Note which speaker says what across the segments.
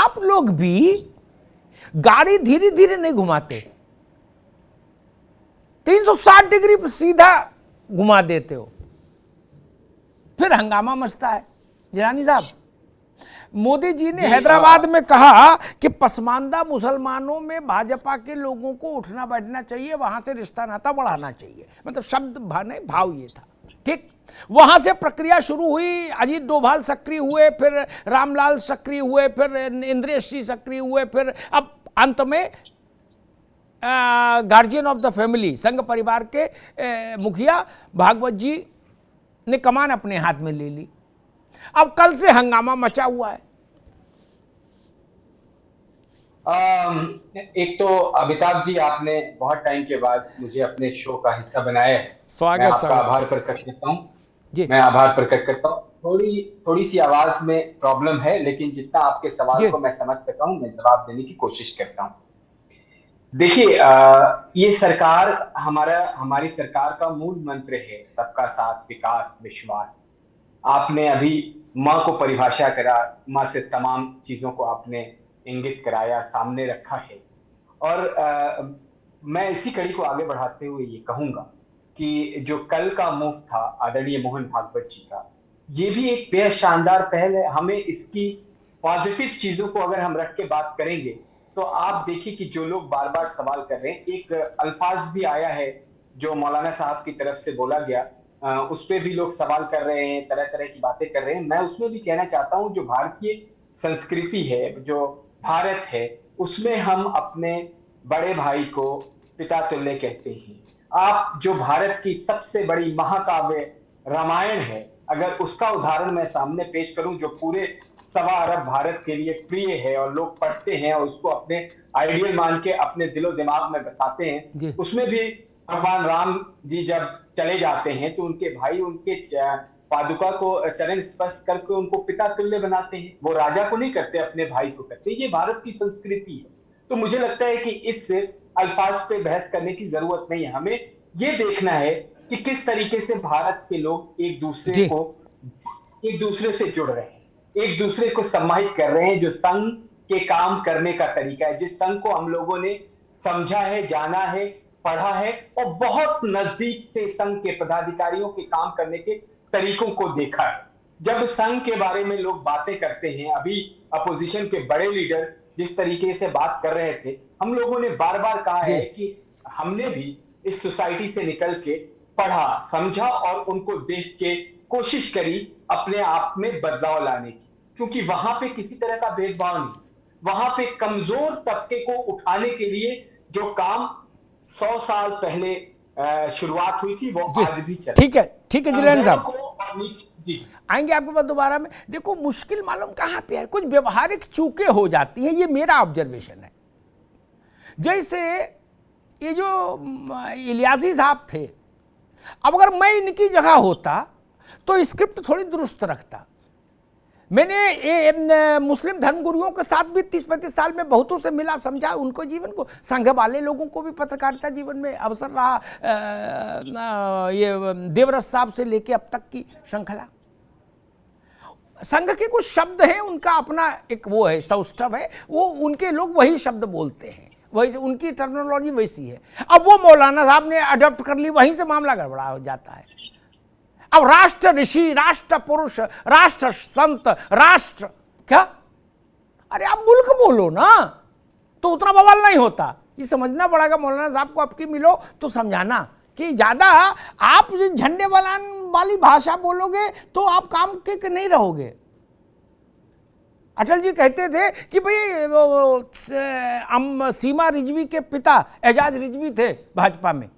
Speaker 1: आप लोग भी गाड़ी धीरे धीरे नहीं घुमाते, 360 डिग्री पर सीधा घुमा देते हो, फिर हंगामा मचता है। जिलानी साहब, मोदी जी ने हैदराबाद में कहा कि पसमानदा मुसलमानों में भाजपा के लोगों को उठना बैठना चाहिए, वहां से रिश्ता नाता बढ़ाना चाहिए, मतलब शब्द भाव ये था, ठीक। वहां से प्रक्रिया शुरू हुई, अजीत डोभाल सक्रिय हुए, फिर रामलाल सक्रिय हुए, फिर इंद्रेश जी सक्रिय हुए, फिर अब अंत में गार्जियन ऑफ द फैमिली, संघ परिवार के मुखिया भागवत जी ने कमान अपने हाथ में ले ली। अब कल से हंगामा मचा हुआ है।
Speaker 2: एक तो अमिताभ जी, आपने बहुत टाइम के बाद मुझे अपने शो का हिस्सा बनाया है।
Speaker 1: स्वागत,
Speaker 2: मैं आपका आभार प्रकट करता हूँ
Speaker 1: जी।
Speaker 2: मैं आभार प्रकट करता हूँ। थोड़ी सी आवाज में प्रॉब्लम है, लेकिन जितना आपके सवाल को मैं समझ सका हूँ, मैं जवाब देने की कोशिश करता हूँ। देखिए, ये सरकार, हमारी सरकार का मूल मंत्र है सबका साथ, विकास, विश्वास। आपने अभी माँ को परिभाषा करा, माँ से तमाम चीजों को आपने इंगित कराया, सामने रखा है। और मैं इसी कड़ी को आगे बढ़ाते हुए ये कहूंगा कि जो कल का मूव था आदरणीय मोहन भागवत जी का, ये भी एक बेहद शानदार पहल है। हमें इसकी पॉजिटिव चीजों को अगर हम रख के बात करेंगे, तो आप देखिए कि जो लोग बार बार सवाल कर रहे हैं, एक अल्फाज भी आया है जो मौलाना साहब की तरफ से बोला गया, उस पर भी लोग सवाल कर रहे हैं, तरह तरह की बातें कर रहे हैं। मैं उसमें भी कहना चाहता हूं, जो भारतीय संस्कृति है, जो भारत है, उसमें हम अपने बड़े भाई को पिता तुल्य कहते हैं। आप जो भारत की सबसे बड़ी महाकाव्य रामायण है, अगर उसका उदाहरण मैं सामने पेश करूं, जो पूरे 1.25 अरब भारत के लिए प्रिय है और लोग पढ़ते हैं और उसको अपने आइडियल मान के अपने दिलो दिमाग में बसाते हैं, उसमें भी भगवान राम जी जब चले जाते हैं तो उनके भाई उनके पादुका को चरण स्पर्श करके उनको पिता तुल्य बनाते हैं। वो राजा को नहीं करते, अपने भाई को करते। ये भारत की संस्कृति है। तो मुझे लगता है कि इस अल्फाज पे बहस करने की जरूरत नहीं है। हमें ये देखना है कि किस तरीके से भारत के लोग एक दूसरे से जुड़ रहे हैं, एक दूसरे को सम्मानित कर रहे हैं। जो संघ के काम करने का तरीका है, जिस संघ को हम लोगों ने समझा है, जाना है, पढ़ा है और बहुत नजदीक से संघ के पदाधिकारियों के काम करने के तरीकों को देखा है। जब संघ के बारे में लोग बातें करते हैं, अभी अपोजिशन के बड़े लीडर जिस तरीके से बात कर रहे थे, हम लोगों ने बार बार कहा है कि हमने भी इस सोसाइटी से निकल के पढ़ा, समझा और उनको देख के कोशिश करी अपने आप में बदलाव लाने की, क्योंकि वहां पे किसी तरह का भेदभाव नहीं। वहां पे कमजोर तबके को उठाने के लिए जो काम 100 साल पहले शुरुआत हुई थी, वो आज भी चल।
Speaker 1: ठीक है जिलानी साहब,
Speaker 2: जी
Speaker 1: आएंगे आपके पास दोबारा में। देखो, मुश्किल मालूम कहां पे है, कुछ व्यवहारिक चूकें हो जाती हैं, ये मेरा ऑब्जर्वेशन है। जैसे ये जो इलियासी साहब थे, अब अगर मैं इनकी जगह होता तो स्क्रिप्ट थोड़ी दुरुस्त रखता। मैंने मुस्लिम धर्मगुरुओं के साथ भी 30-35 साल में बहुतों से मिला, समझा उनको जीवन को। संघ वाले लोगों को भी पत्रकारिता जीवन में अवसर रहा, ये देवरस साहब से लेके अब तक की श्रृंखला। संघ के कुछ शब्द हैं, उनका अपना एक वो है, सौष्ठव है, वो उनके लोग वही शब्द बोलते हैं, वही उनकी टर्मिनोलॉजी वैसी है। अब वो मौलाना साहब ने अडॉप्ट कर ली, वहीं से मामला गड़बड़ा हो जाता है। अब राष्ट्र ऋषि, राष्ट्र पुरुष, राष्ट्र संत, राष्ट्र क्या, अरे आप मुल्क बोलो ना, तो उतना बवाल नहीं होता। ये समझना पड़ेगा मौलाना साहब को, आपकी मिलो तो समझाना कि ज्यादा आप झंडे वाली भाषा बोलोगे तो आप काम के नहीं रहोगे। अटल जी कहते थे कि भाई सीमा रिजवी के पिता एजाज रिजवी थे, भाजपा में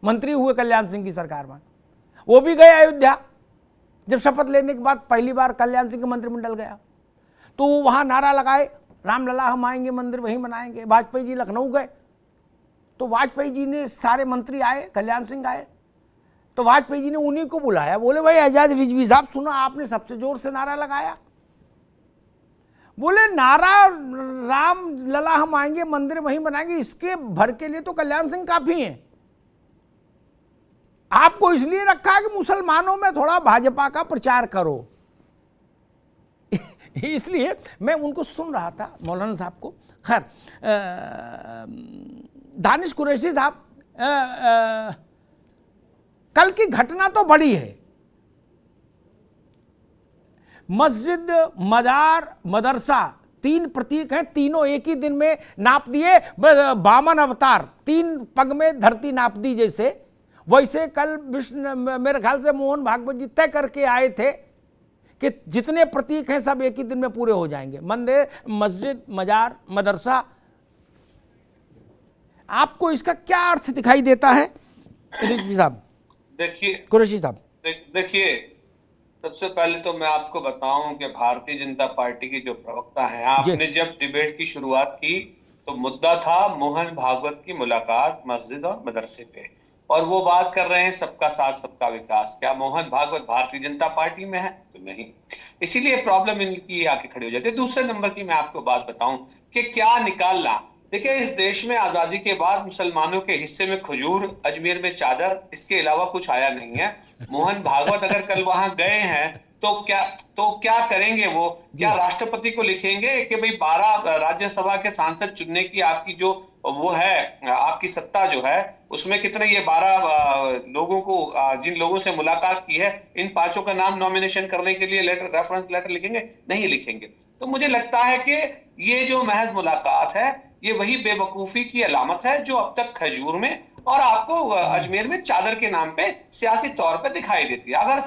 Speaker 1: मंत्री हुए कल्याण सिंह की सरकार में। वो भी गए अयोध्या, जब शपथ लेने के बाद पहली बार कल्याण सिंह का मंत्रिमंडल गया तो वहां नारा लगाए, रामलला हम आएंगे, मंदिर वहीं बनाएंगे। वाजपेयी जी लखनऊ गए तो वाजपेयी जी ने, सारे मंत्री आए, कल्याण सिंह आए, तो वाजपेयी जी ने उन्हीं को बुलाया, बोले भाई एजाज रिजवी साहब सुना, आपने सबसे जोर से नारा लगाया। बोले नारा राम लला हम आएंगे, मंदिर वहीं बनाएंगे, इसके भर के लिए तो कल्याण सिंह काफी हैं। आपको इसलिए रखा कि मुसलमानों में थोड़ा भाजपा का प्रचार करो। इसलिए मैं उनको सुन रहा था मौलाना साहब को। खैर दानिश कुरैशी साहब, कल की घटना तो बड़ी है। मस्जिद, मजार, मदरसा, 3 प्रतीक हैं, तीनों एक ही दिन में नाप दिए। बामन अवतार, 3 पग में धरती नाप दी जैसे, वैसे कल विष्णु, मेरे ख्याल से मोहन भागवत जी तय करके आए थे कि जितने प्रतीक हैं सब एक ही दिन में पूरे हो जाएंगे। मंदिर, मस्जिद, मजार, मदरसा। आपको इसका क्या अर्थ दिखाई देता है ऋषि साहब?
Speaker 3: देखिए
Speaker 1: कुरैशी साहब,
Speaker 3: देखिए, सबसे पहले तो मैं आपको बताऊं कि भारतीय जनता पार्टी की जो प्रवक्ता हैं, आपने जब डिबेट की शुरुआत की तो मुद्दा था मोहन भागवत की मुलाकात मस्जिद और मदरसे पे, और वो बात कर रहे हैं सबका साथ सबका विकास। क्या मोहन भागवत भारतीय जनता पार्टी में है? तो नहीं। इसीलिए प्रॉब्लम इनकी आके खड़ी हो जाती है। दूसरे नंबर की मैं आपको बात बताऊं कि क्या निकालना। देखिए, इस देश में आजादी के बाद मुसलमानों के हिस्से में खजूर, अजमेर में चादर, इसके अलावा कुछ आया नहीं है। मोहन भागवत अगर कल वहां गए हैं तो क्या करेंगे वो? क्या राष्ट्रपति को लिखेंगे कि भाई 12 राज्यसभा के सांसद चुनने की आपकी जो वो है, आपकी सत्ता जो है, उसमें कितने ये 12 लोगों को, जिन लोगों से मुलाकात की है, इन 5 का नाम नॉमिनेशन करने के लिए रेफरेंस लेटर लिखेंगे? नहीं लिखेंगे। तो मुझे लगता है कि ये जो महज मुलाकात है, ये वही बेवकूफी की अलामत है जो अब तक खजूर में और आपको अजमेर में चादर के नाम पे सियासी तौर पे दिखाई देती है। अगर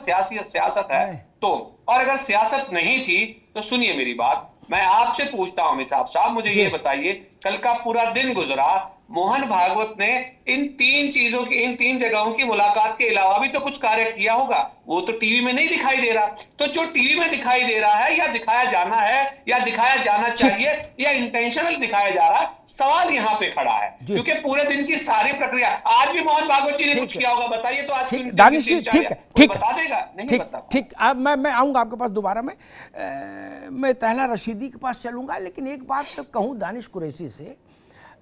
Speaker 3: सियासत है तो, और अगर सियासत नहीं थी तो सुनिए मेरी बात, मैं आपसे पूछता हूं अमिताभ साहब, मुझे ये बताइए, कल का पूरा दिन गुजरा, मोहन भागवत ने इन 3 चीजों की, इन 3 जगहों की मुलाकात के अलावा भी तो कुछ कार्य किया होगा। वो तो टीवी में नहीं दिखाई दे रहा। तो जो टीवी में दिखाई दे रहा है, या दिखाया जाना है, या दिखाया जाना चाहिए, या इंटेंशनल दिखाया जा रहा है, सवाल यहाँ पे खड़ा है। क्योंकि पूरे दिन की सारी प्रक्रिया, आज भी मोहन भागवत जी ने कुछ किया होगा, बताइए तो। आज
Speaker 1: दानिश जी, ठीक
Speaker 3: बता देगा? नहीं बता।
Speaker 1: ठीक, अब मैं आऊंगा आपके पास दोबारा। मैं तहला रशीदी के पास चलूंगा, लेकिन एक बात तो कहूं दानिश कुरैशी से।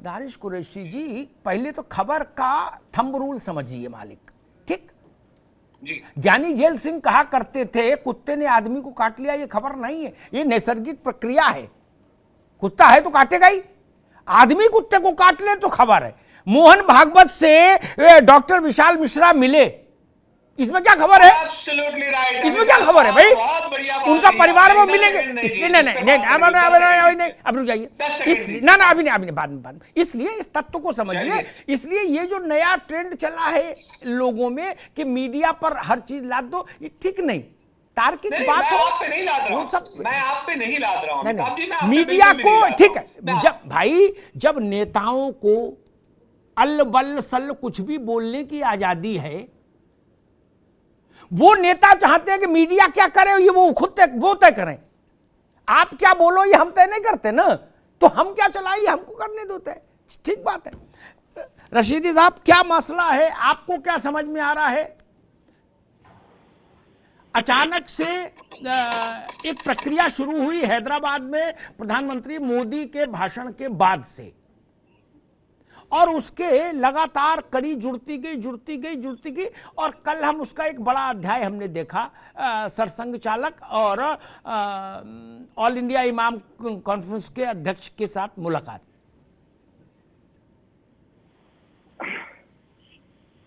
Speaker 1: दानिश कुरैशी जी, पहले तो खबर का थंब रूल समझिए मालिक, ठीक
Speaker 3: जी।
Speaker 1: ज्ञानी जेल सिंह कहा करते थे कुत्ते ने आदमी को काट लिया, ये खबर नहीं है, ये नैसर्गिक प्रक्रिया है। कुत्ता है तो काटेगा ही, आदमी कुत्ते को काट ले तो खबर है। मोहन भागवत से डॉक्टर विशाल मिश्रा मिले, इसमें क्या खबर है?
Speaker 3: right.
Speaker 1: इसमें क्या खबर है भाई? उनका परिवार वो मिलेंगे, इसलिए नहीं, अब रुक जाइए, इसलिए ना अभी नहीं, बाद में। इसलिए इस तत्व को समझिए। इसलिए ये जो नया ट्रेंड चला है लोगों में कि मीडिया पर हर चीज लाद दो, ये ठीक नहीं। तार्किक बात
Speaker 3: है, आप पे नहीं लाद रहा हूं, मैं आप पे नहीं लाद रहा हूं।
Speaker 1: मीडिया को ठीक है, जब नेताओं को अल्ल बल्ल सल्ल कुछ भी बोलने की आजादी है, वो नेता चाहते हैं कि मीडिया क्या करे ये वो खुद तय करें। आप क्या बोलो ये हम तय नहीं करते ना, तो हम क्या चलाइए, हमको करने देते हैं। ठीक बात है। रशीदी साहब, क्या मसला है, आपको क्या समझ में आ रहा है? अचानक से एक प्रक्रिया शुरू हुई हैदराबाद में प्रधानमंत्री मोदी के भाषण के बाद से, और उसके लगातार कड़ी जुड़ती गई, और कल हम उसका एक बड़ा अध्याय हमने देखा। सरसंघ चालक और ऑल इंडिया इमाम कॉन्फ्रेंस के अध्यक्ष के साथ मुलाकात।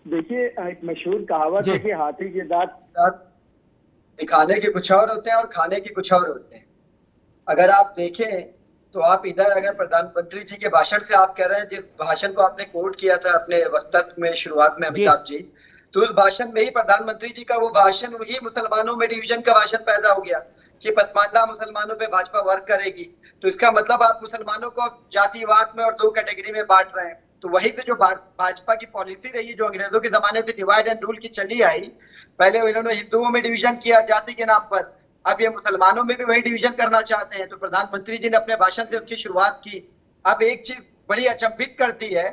Speaker 4: देखिए, एक मशहूर कहावत है कि हाथी के दांत
Speaker 5: दिखाने के कुछ और होते हैं और खाने के कुछ और होते हैं। अगर आप देखें तो आप इधर अगर प्रधानमंत्री जी के भाषण से आप कह रहे हैं, जिस भाषण को आपने कोट किया था अपने वक्तव्य में शुरुआत में अमिताभ जी, तो उस भाषण में ही प्रधानमंत्री जी का वो भाषण ही मुसलमानों में डिवीजन का भाषण पैदा हो गया कि पसमानदा मुसलमानों पे भाजपा वर्क करेगी। तो इसका मतलब आप मुसलमानों को जातिवाद में और 2 कैटेगरी में बांट रहे हैं। तो वही तो जो भाजपा की पॉलिसी रही, जो अंग्रेजों के जमाने से डिवाइड एंड रूल की चली आई, पहले इन्होंने हिंदुओं में डिवीजन किया जाति के नाम पर, अब ये मुसलमानों में भी वही डिवीजन करना चाहते हैं। तो प्रधानमंत्री जी ने अपने भाषण से उनकी शुरुआत की। अब एक चीज बड़ी अचंभित करती है,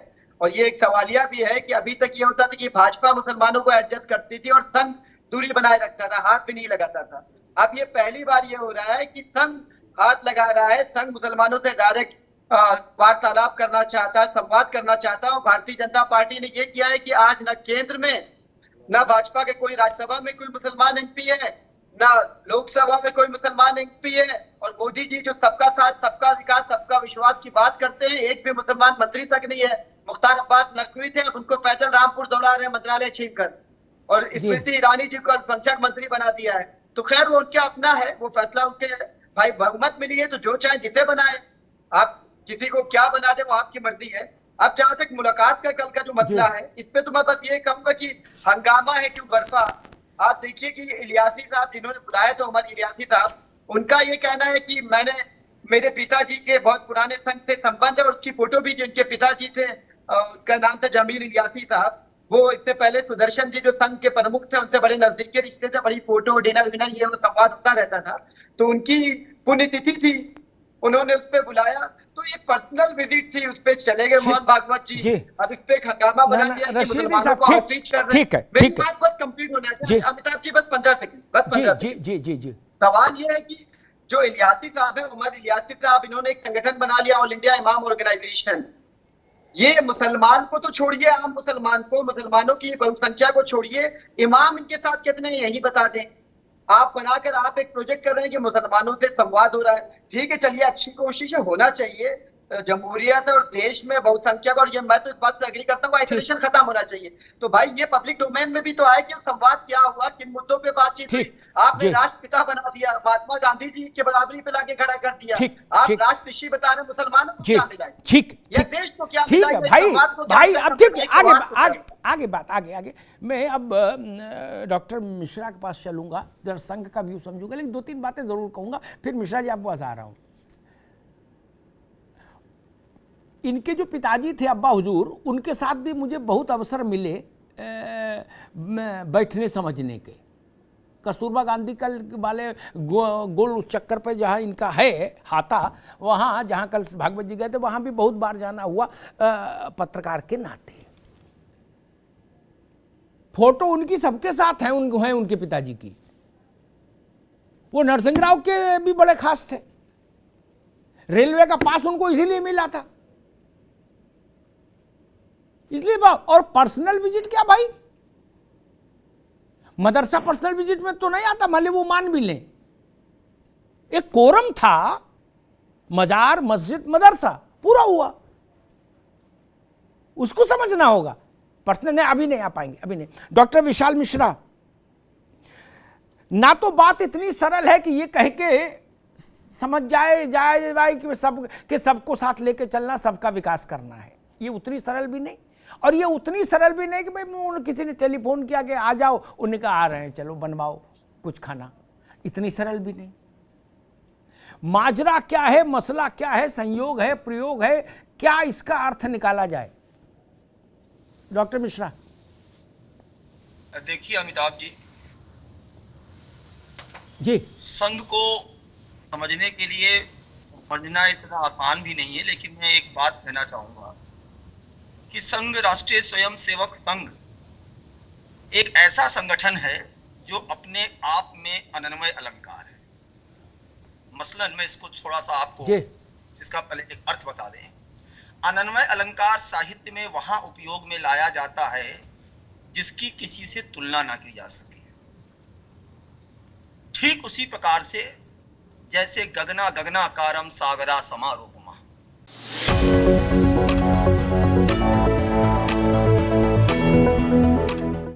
Speaker 5: और ये एक सवालिया भी है कि अभी तक ये होता था कि भाजपा मुसलमानों को एडजस्ट करती थी और संघ दूरी बनाए रखता था, हाथ भी नहीं लगाता था। अब ये पहली बार ये हो रहा है कि संघ हाथ लगा रहा है, संघ मुसलमानों से डायरेक्ट वार्तालाप करना चाहता है, संवाद करना चाहता है। और भारतीय जनता पार्टी ने ये किया है कि आज न केंद्र में, न भाजपा के कोई राज्यसभा में कोई मुसलमान एमपी है, ना लोकसभा में कोई मुसलमान एमपी है, और मोदी जी जो सबका साथ सबका विकास सबका विश्वास की बात करते हैं, एक भी मुसलमान मंत्री तक नहीं है। मुख्तार अब्बास नकवी थे, अब उनको पैदल रामपुर दौड़ा रहे हैं मंत्रालय छीनकर, और स्मृति ईरानी जी को अल्पसंख्यक मंत्री बना दिया है। तो खैर वो उनका अपना है, वो फैसला उनके भाई बहुमत मिली है तो जो चाहे जिसे बनाए, आप किसी को क्या बना दे वो आपकी मर्जी है। अब जहां तक मुलाकात का कल का जो मसला है, इस पे तो मैं बस ये कहूंगा कि हंगामा है क्यों बरपा। आप देखिए कि इलियासी साहब जिन्होंने बुलाया तो उमर इलियासी साहब, उनका ये कहना है कि मैंने मेरे पिताजी के बहुत पुराने संघ से संबंध है, और उसकी फोटो भी जिनके पिताजी थे उनका नाम था जमील इलियासी साहब, वो इससे पहले सुदर्शन जी जो संघ के प्रमुख थे उनसे बड़े नजदीक के रिश्ते थे, बड़ी फोटो डिनर विनर ये वो संवाद होता रहता था। तो उनकी पुण्यतिथि थी, उन्होंने उस पर बुलाया, तो ये पर्सनल विजिट थी, उस पे चले गए मोहन भागवत जी। अब इस पे एक हंगामा बना दिया कि मुसलमानों को आउटरीच कर रहे हैं। मेरी बात बस कंप्लीट होना चाहिए अमिताभ जी, बस 15 सेकंड, बस 15 सेकंड।
Speaker 1: जी।
Speaker 5: सवाल ये है कि जो इलियासी साहब है, उमर इलियासी साहब, इन्होंने एक संगठन बना लिया ऑल इंडिया इमाम ऑर्गेनाइजेशन। ये मुसलमान को तो छोड़िए, आम मुसलमान को, मुसलमानों की बहुसंख्या को छोड़िए, इमाम इनके साथ कितने हैं यही बता दें। आप बनाकर आप एक प्रोजेक्ट कर रहे हैं कि मुसलमानों से संवाद हो रहा है, ठीक है, चलिए अच्छी कोशिश होना चाहिए, जमहूरियत और देश में बहुसंख्यक, और ये मैं तो इस बात से एग्री करता हूँ, आइसोलेशन खत्म होना चाहिए। तो भाई ये पब्लिक डोमेन में भी तो आए कि संवाद क्या हुआ, किन मुद्दों पे बातचीत हुई। आपने राष्ट्रपिता बना दिया, महात्मा गांधी जी के बराबरी पे लाके खड़ा कर दिया, आप राष्ट्र ऋषि बता रहे मुसलमानों को क्या मिला,
Speaker 1: ठीक
Speaker 5: ये देश को क्या
Speaker 1: ठीक
Speaker 5: मिला
Speaker 1: है भाई अब ठीक आगे बात आगे मैं अब डॉक्टर मिश्रा के पास चलूंगा, जरा संघ का व्यू समझूंगा, लेकिन 2-3 बातें जरूर कहूंगा, फिर मिश्रा जी आपके पास आ रहा हूं। इनके जो पिताजी थे अब्बा हुजूर, उनके साथ भी मुझे बहुत अवसर मिले बैठने समझने के। कस्तूरबा गांधी कल वाले गोल चक्कर पे जहाँ इनका है हाथा, वहाँ जहाँ कल भागवत जी गए थे वहाँ भी बहुत बार जाना हुआ पत्रकार के नाते। फोटो उनकी सबके साथ है, उनके पिताजी की। वो नरसिंह राव के भी बड़े खास थे, रेलवे का पास उनको इसीलिए मिला था, इसलिए। और पर्सनल विजिट क्या भाई, मदरसा पर्सनल विजिट में तो नहीं आता, भले वो मान भी लें। एक कोरम था, मजार मस्जिद मदरसा पूरा हुआ, उसको समझना होगा। पर्सनल नहीं, अभी नहीं आ पाएंगे, अभी नहीं। डॉक्टर विशाल मिश्रा, ना तो बात इतनी सरल है कि ये कह के समझ जाए भाई कि सबको साथ लेके चलना, सबका विकास करना है, ये उतनी सरल भी नहीं। और ये उतनी सरल भी नहीं कि भाई किसी ने टेलीफोन किया कि आ जाओ, उन्होंने कहा आ रहे हैं, चलो बनवाओ कुछ खाना, इतनी सरल भी नहीं। माजरा क्या है, मसला क्या है, संयोग है, प्रयोग है, क्या इसका अर्थ निकाला जाए? डॉक्टर मिश्रा।
Speaker 6: देखिए अमिताभ
Speaker 1: जी,
Speaker 6: संघ को समझने के लिए समझना इतना आसान भी नहीं है, लेकिन मैं एक बात कहना चाहूंगा कि संघ, राष्ट्रीय स्वयंसेवक संघ, एक ऐसा संगठन है जो अपने आप में अनन्वय अलंकार है। मसलन मैं इसको थोड़ा सा आपको इसका पहले एक अर्थ बता दें। अनन्वय अलंकार साहित्य में वहां उपयोग में लाया जाता है जिसकी किसी से तुलना ना की जा सके। ठीक उसी प्रकार से जैसे गगना गगनाकारम सागरा समारोपमा,